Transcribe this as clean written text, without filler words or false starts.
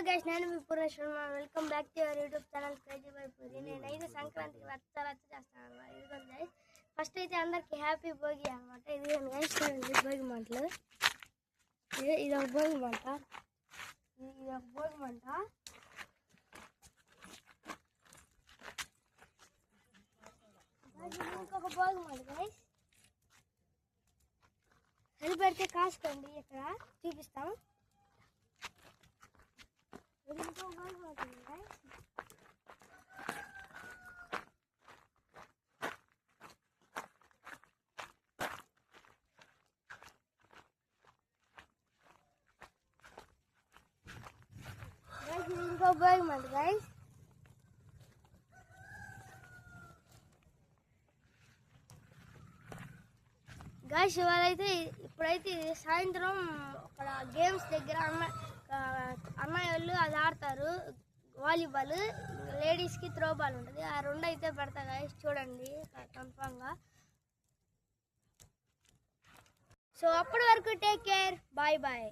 Guys, నేను మీ Purnesh Sharma. Welcome back to your YouTube channel crazy by Puri. నేనైతే సంక్రాంతికి రచ్చ చేస్తాను అనమాట. ఇదిగోండి గైస్, ఫస్ట్ అయితే అందరికి హ్యాపీ భోగి అనమాట. ఇదిగోండి గైస్, భోగి మంటలు. ఇది ఒక భోగి మంట, ఇది ఒక భోగి మంట. ఇంకొక భోగి మంట గైస్. అది పెడితే కాసుకోండి, ఇక్కడ చూపిస్తాం. ఇంకో భోగి మంట గైస్. ఇంకో భోగి మంట గైస్. గైస్ ఇప్పుడైతే సాయంత్రం అక్కడ గేమ్స్ దగ్గర అన్నయ్య వాళ్ళు అది ఆడతారు, వాలీబాల్. లేడీస్కి త్రోబాల్ ఉంటుంది. ఆ రెండు అయితే పెడతా గైస్, చూడండి కన్ఫామ్గా. సో అప్పటి వరకు టేక్ కేర్, బాయ్ బాయ్.